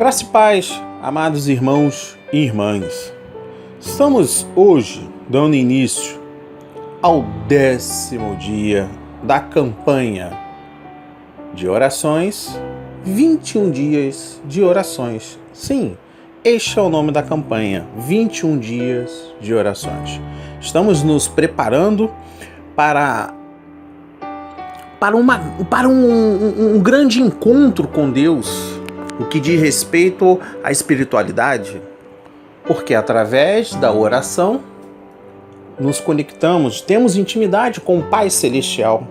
Graça e paz, amados irmãos e irmãs. Estamos hoje dando início ao 10º dia da campanha de orações, 21 dias de orações. Sim, este é o nome da campanha, 21 dias de orações. Estamos nos preparando para um grande encontro com Deus, o que diz respeito à espiritualidade, porque através da oração nos conectamos, temos intimidade com o Pai Celestial.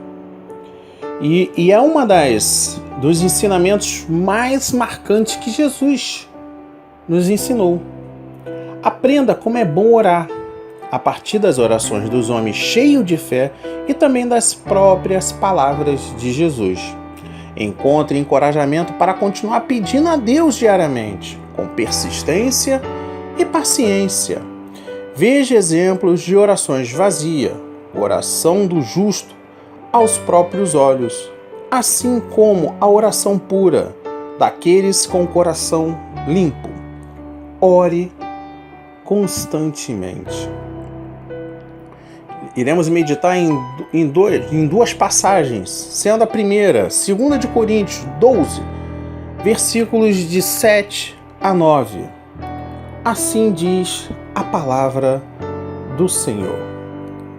E é uma dos ensinamentos mais marcantes que Jesus nos ensinou. Aprenda como é bom orar, a partir das orações dos homens cheios de fé e também das próprias palavras de Jesus. Encontre encorajamento para continuar pedindo a Deus diariamente, com persistência e paciência. Veja exemplos de orações vazias, oração do justo aos próprios olhos, assim como a oração pura daqueles com o coração limpo. Ore constantemente. Iremos meditar em duas passagens, sendo a primeira, 2 Coríntios 12, versículos de 7 a 9. Assim diz a palavra do Senhor.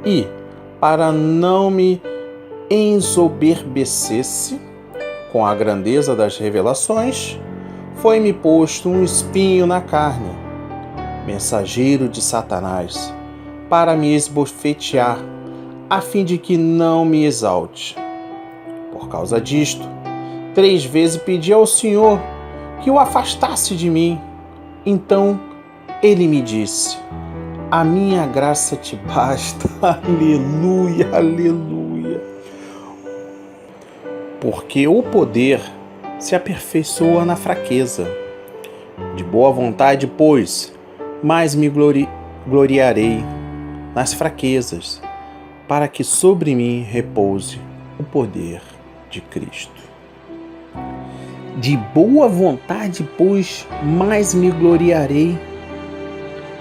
E, para não me ensoberbecesse com a grandeza das revelações, foi-me posto um espinho na carne, mensageiro de Satanás, para me esbofetear, a fim de que não me exalte. Por causa disto, 3 vezes pedi ao Senhor que o afastasse de mim. Então ele me disse: a minha graça te basta. Aleluia, aleluia. Porque o poder se aperfeiçoa na fraqueza. De boa vontade, pois, mais me gloriarei nas fraquezas, para que sobre mim repouse o poder de Cristo. De boa vontade, pois, mais me gloriarei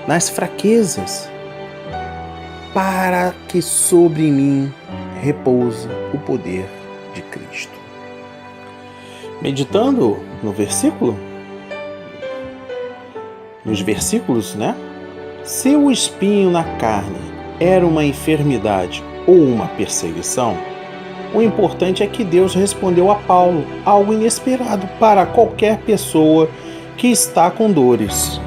nas fraquezas, para que sobre mim repouse o poder de Cristo. Meditando nos versículos, Se o espinho na carne era uma enfermidade ou uma perseguição, o importante é que Deus respondeu a Paulo algo inesperado para qualquer pessoa que está com dores.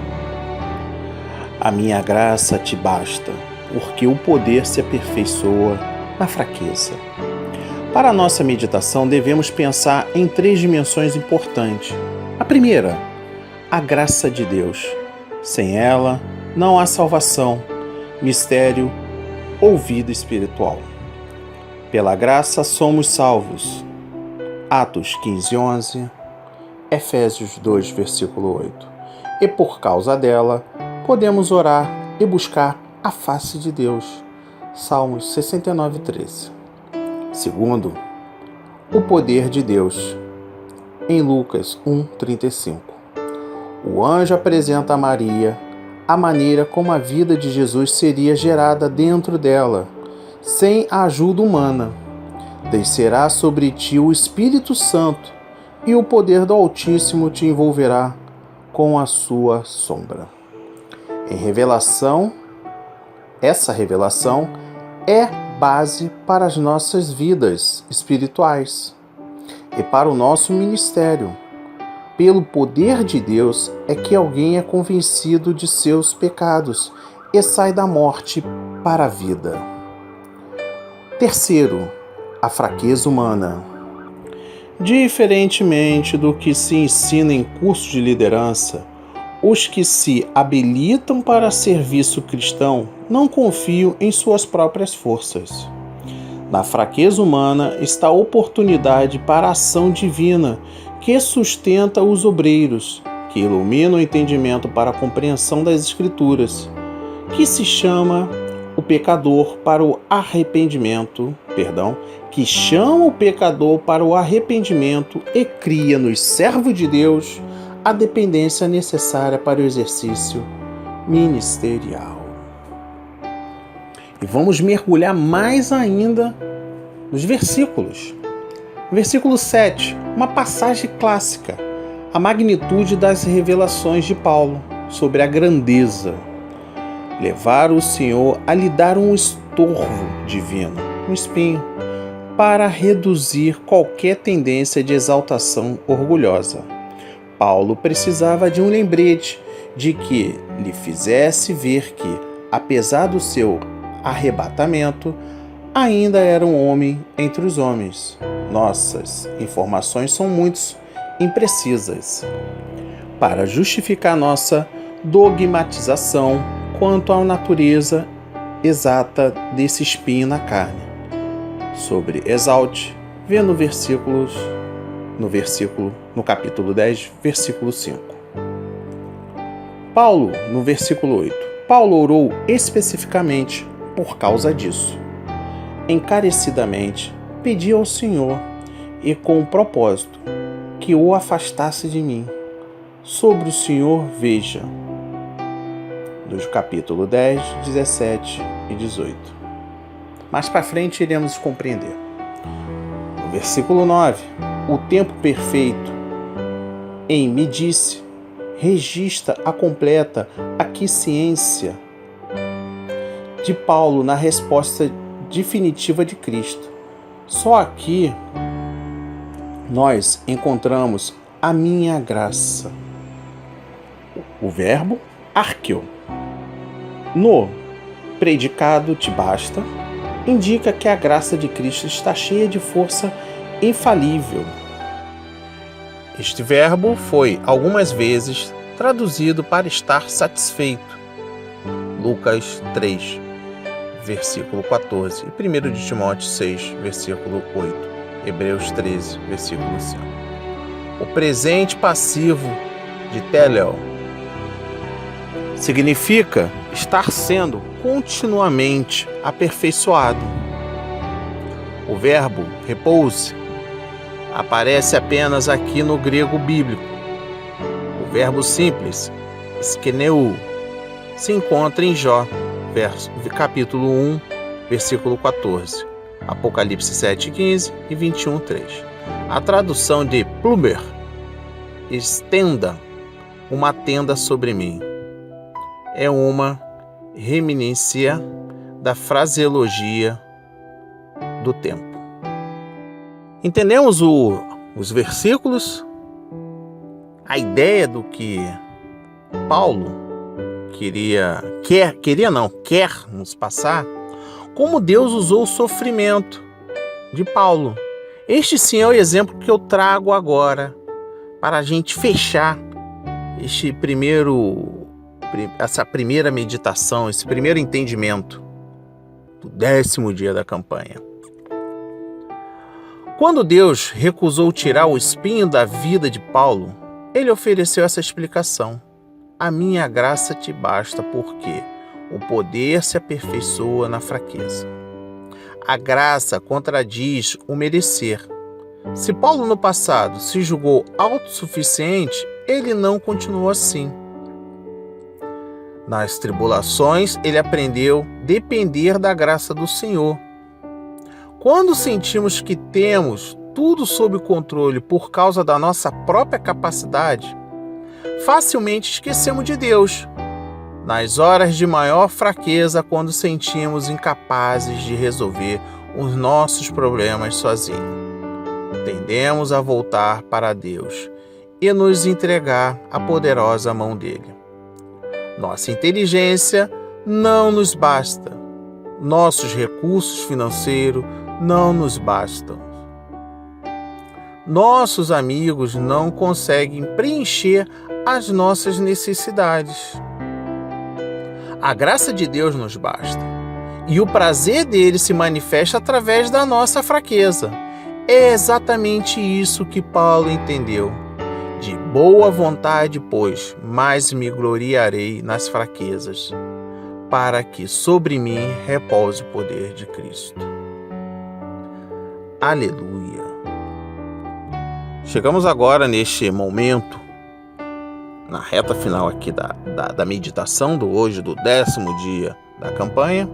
A minha graça te basta, porque o poder se aperfeiçoa na fraqueza. Para a nossa meditação, devemos pensar em 3 dimensões importantes. A primeira, a graça de Deus. Sem ela, não há salvação, mistério ou vida espiritual. Pela graça somos salvos. Atos 15:11, Efésios 2, versículo 8. E por causa dela, podemos orar e buscar a face de Deus. Salmos 69:13. Segundo, o poder de Deus. Em Lucas 1:35. O anjo apresenta a Maria a maneira como a vida de Jesus seria gerada dentro dela, sem a ajuda humana. Descerá sobre ti o Espírito Santo, e o poder do Altíssimo te envolverá com a sua sombra. Essa revelação é base para as nossas vidas espirituais e para o nosso ministério. Pelo poder de Deus é que alguém é convencido de seus pecados e sai da morte para a vida. Terceiro, a fraqueza humana. Diferentemente do que se ensina em cursos de liderança, os que se habilitam para serviço cristão não confiam em suas próprias forças. Na fraqueza humana está a oportunidade para a ação divina que sustenta os obreiros, que ilumina o entendimento para a compreensão das Escrituras, que se chama o pecador para o arrependimento, que chama o pecador para o arrependimento e cria nos servos de Deus a dependência necessária para o exercício ministerial. E vamos mergulhar mais ainda nos versículos. Versículo 7, uma passagem clássica, a magnitude das revelações de Paulo sobre a grandeza. Levar o Senhor a lhe dar um estorvo divino, um espinho, para reduzir qualquer tendência de exaltação orgulhosa. Paulo precisava de um lembrete de que lhe fizesse ver que, apesar do seu arrebatamento, ainda era um homem entre os homens. Nossas informações são muito imprecisas para justificar nossa dogmatização quanto à natureza exata desse espinho na carne. Sobre exalte, vê no capítulo 10, versículo 5. Paulo, no versículo 8, Paulo orou especificamente por causa disso. Encarecidamente pedi ao Senhor, e com o propósito, que o afastasse de mim. Sobre o Senhor veja, dos capítulo 10, 17 e 18. Mais para frente iremos compreender. No versículo 9, o tempo perfeito em me disse, registra a completa aquiescência de Paulo na resposta definitiva de Cristo. Só aqui nós encontramos a minha graça. O verbo arqueo, no predicado te basta, indica que a graça de Cristo está cheia de força infalível. Este verbo foi algumas vezes traduzido para estar satisfeito. Lucas 3, versículo 14, e 1 de Timóteo 6, versículo 8, Hebreus 13, versículo 5. O presente passivo de teleo significa estar sendo continuamente aperfeiçoado. O verbo repouse aparece apenas aqui no grego bíblico. O verbo simples, skeneu, se encontra em Jó, capítulo 1, versículo 14, Apocalipse 7:15 e 21:3. A tradução de Plummer, estenda uma tenda sobre mim, é uma reminiscência da fraseologia do tempo. Entendemos os versículos? A ideia do que Paulo quer nos passar? Como Deus usou o sofrimento de Paulo. Este sim é o exemplo que eu trago agora para a gente fechar essa primeira meditação, esse primeiro entendimento do 10º dia da campanha. Quando Deus recusou tirar o espinho da vida de Paulo, ele ofereceu essa explicação. A minha graça te basta, porque o poder se aperfeiçoa na fraqueza. A graça contradiz o merecer. Se Paulo no passado se julgou autossuficiente, ele não continuou assim. Nas tribulações, ele aprendeu a depender da graça do Senhor. Quando sentimos que temos tudo sob controle por causa da nossa própria capacidade, facilmente esquecemos de Deus. Nas horas de maior fraqueza, quando sentimos incapazes de resolver os nossos problemas sozinhos, tendemos a voltar para Deus e nos entregar à poderosa mão dele. Nossa inteligência não nos basta. Nossos recursos financeiros não nos bastam. Nossos amigos não conseguem preencher as nossas necessidades. A graça de Deus nos basta, e o prazer dele se manifesta através da nossa fraqueza. É exatamente isso que Paulo entendeu. De boa vontade, pois, mais me gloriarei nas fraquezas, para que sobre mim repouse o poder de Cristo. Aleluia! Chegamos agora neste momento na reta final aqui da meditação do hoje, do 10º dia da campanha,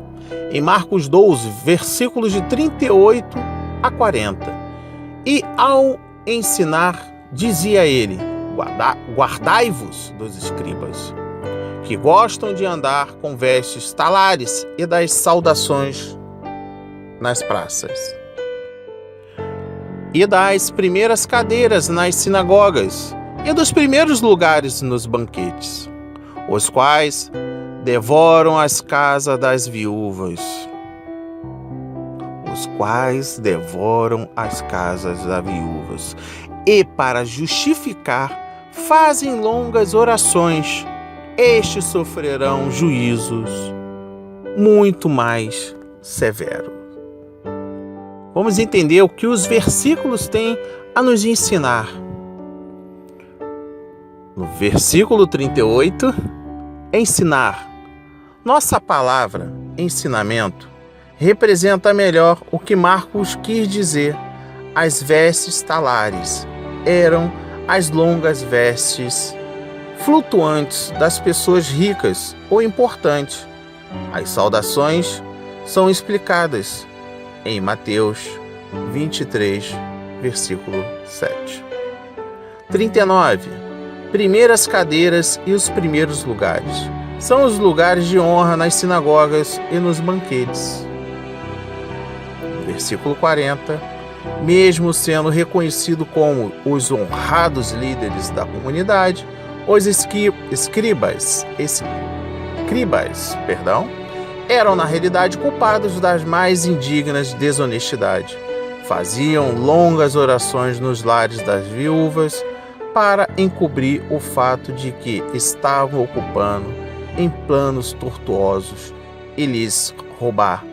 em Marcos 12, versículos de 38 a 40. E ao ensinar, dizia ele: guardai-vos dos escribas, que gostam de andar com vestes talares e das saudações nas praças, e das primeiras cadeiras nas sinagogas, e dos primeiros lugares nos banquetes, os quais devoram as casas das viúvas. E para justificar, fazem longas orações. Estes sofrerão juízos muito mais severos. Vamos entender o que os versículos têm a nos ensinar. No versículo 38, ensinar. Nossa palavra, ensinamento, representa melhor o que Marcos quis dizer. As vestes talares eram as longas vestes flutuantes das pessoas ricas ou importantes. As saudações são explicadas em Mateus 23, versículo 7. 39. Primeiras cadeiras e os primeiros lugares. São os lugares de honra nas sinagogas e nos banquetes. Versículo 40. Mesmo sendo reconhecido como os honrados líderes da comunidade, os escribas, eram na realidade culpados das mais indignas desonestidade. Faziam longas orações nos lares das viúvas para encobrir o fato de que estavam ocupando em planos tortuosos e lhes roubar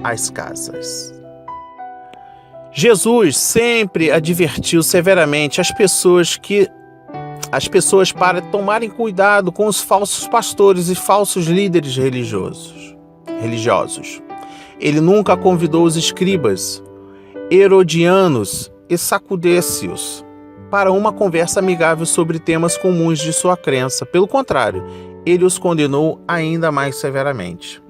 as casas. Jesus sempre advertiu severamente as pessoas para tomarem cuidado com os falsos pastores e falsos líderes religiosos. Ele nunca convidou os escribas, herodianos e sacudécios para uma conversa amigável sobre temas comuns de sua crença. Pelo contrário, ele os condenou ainda mais severamente.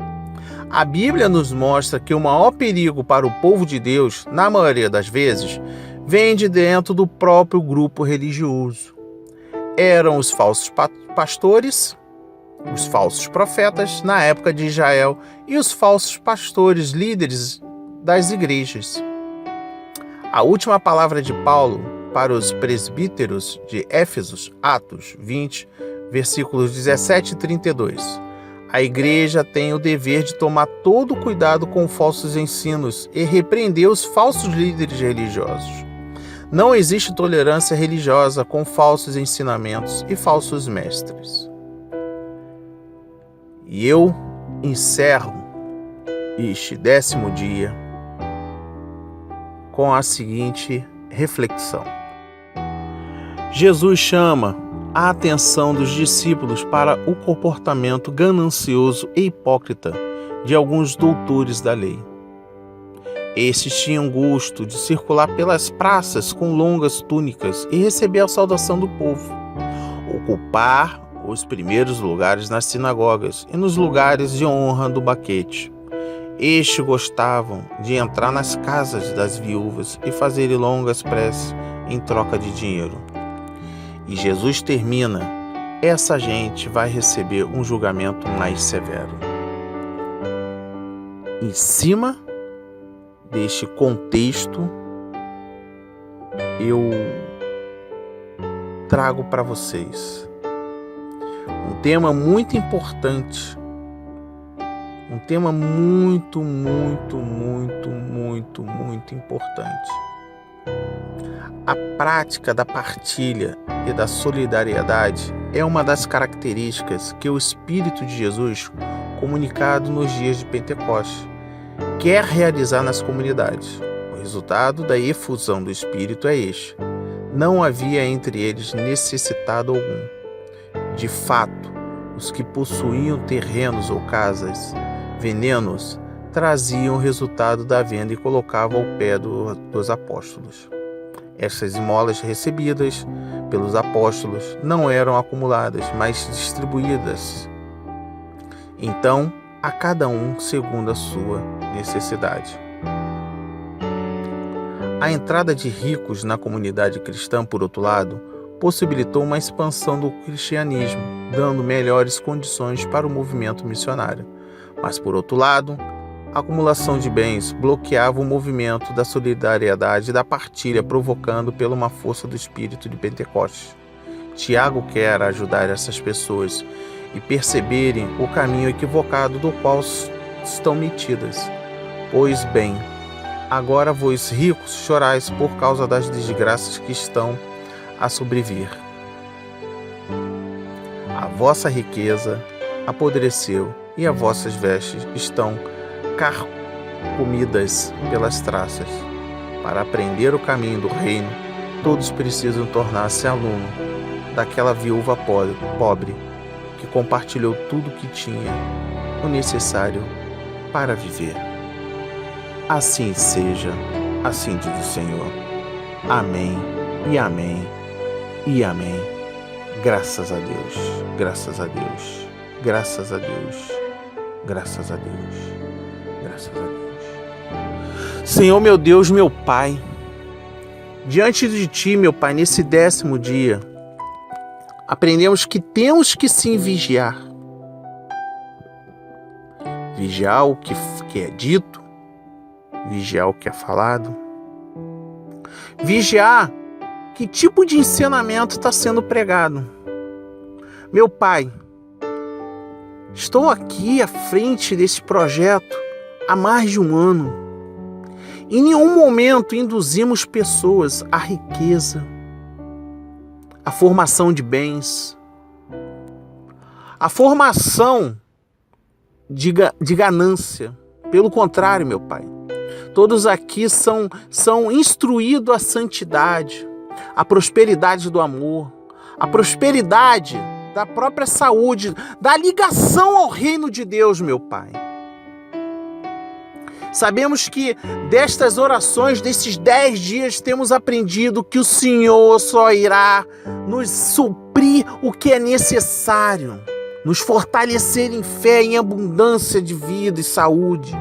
A Bíblia nos mostra que o maior perigo para o povo de Deus, na maioria das vezes, vem de dentro do próprio grupo religioso. Eram os falsos pastores, os falsos profetas na época de Israel e os falsos pastores, líderes das igrejas. A última palavra de Paulo para os presbíteros de Éfeso, Atos 20, versículos 17 e 32. A igreja tem o dever de tomar todo o cuidado com falsos ensinos e repreender os falsos líderes religiosos. Não existe tolerância religiosa com falsos ensinamentos e falsos mestres. E eu encerro este 10º dia com a seguinte reflexão. Jesus chama a atenção dos discípulos para o comportamento ganancioso e hipócrita de alguns doutores da lei. Estes tinham gosto de circular pelas praças com longas túnicas e receber a saudação do povo, ocupar os primeiros lugares nas sinagogas e nos lugares de honra do banquete. Estes gostavam de entrar nas casas das viúvas e fazer longas preces em troca de dinheiro. E Jesus termina: essa gente vai receber um julgamento mais severo. Em cima deste contexto, eu trago para vocês um tema muito importante, um tema muito importante. A prática da partilha e da solidariedade é uma das características que o Espírito de Jesus, comunicado nos dias de Pentecostes, quer realizar nas comunidades. O resultado da efusão do Espírito é este: não havia entre eles necessitado algum. De fato, os que possuíam terrenos ou casas, venenos, traziam o resultado da venda e colocavam ao pé dos apóstolos. Essas esmolas recebidas pelos apóstolos não eram acumuladas, mas distribuídas. Então, a cada um segundo a sua necessidade. A entrada de ricos na comunidade cristã, por outro lado, possibilitou uma expansão do cristianismo, dando melhores condições para o movimento missionário. Mas, por outro lado, a acumulação de bens bloqueava o movimento da solidariedade e da partilha, provocando pela uma força do Espírito de Pentecostes. Tiago quer ajudar essas pessoas e perceberem o caminho equivocado do qual estão metidas. Pois bem, agora vós ricos chorais por causa das desgraças que estão a sobrevir. A vossa riqueza apodreceu e as vossas vestes estão carcomidas pelas traças. Para aprender o caminho do reino, todos precisam tornar-se aluno daquela viúva pobre que compartilhou tudo que tinha, o necessário para viver. Assim seja, assim diz o Senhor. Amém e amém e amém. Graças a Deus, graças a Deus, graças a Deus, graças a Deus. Graças a Deus. Senhor, meu Deus, meu Pai, diante de Ti, meu Pai, nesse 10º dia, aprendemos que temos que sim vigiar. Vigiar o que é dito, vigiar o que é falado, vigiar que tipo de ensinamento está sendo pregado. Meu Pai, estou aqui à frente desse projeto há mais de um ano. Em nenhum momento induzimos pessoas à riqueza, à formação de bens, à formação de ganância. Pelo contrário, meu Pai, todos aqui são instruídos à santidade, à prosperidade do amor, à prosperidade da própria saúde, da ligação ao reino de Deus, meu Pai. Sabemos que destas orações, desses 10 dias, temos aprendido que o Senhor só irá nos suprir o que é necessário, nos fortalecer em fé, em abundância de vida e saúde.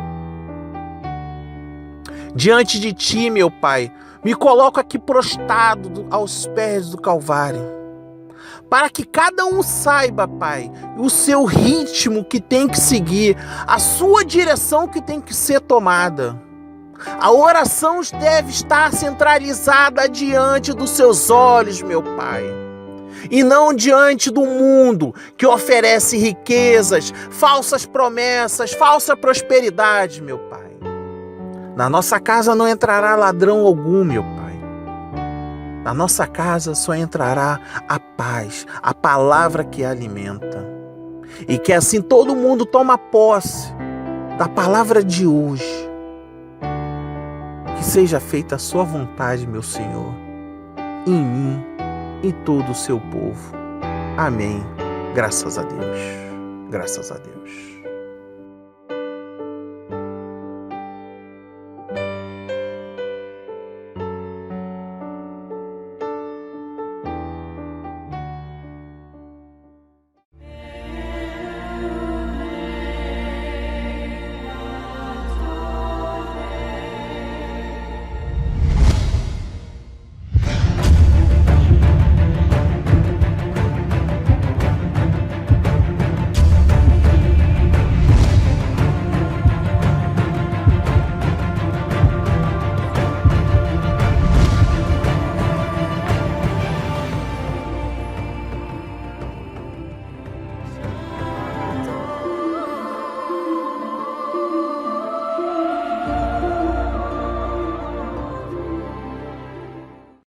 Diante de Ti, meu Pai, me coloco aqui prostrado aos pés do Calvário, para que cada um saiba, Pai, o seu ritmo que tem que seguir, a sua direção que tem que ser tomada. A oração deve estar centralizada diante dos seus olhos, meu Pai, e não diante do mundo que oferece riquezas, falsas promessas, falsa prosperidade, meu Pai. Na nossa casa não entrará ladrão algum, meu Pai. Na nossa casa só entrará a paz, a palavra que alimenta. E que assim todo mundo toma posse da palavra de hoje. Que seja feita a sua vontade, meu Senhor, em mim e todo o seu povo. Amém. Graças a Deus. Graças a Deus.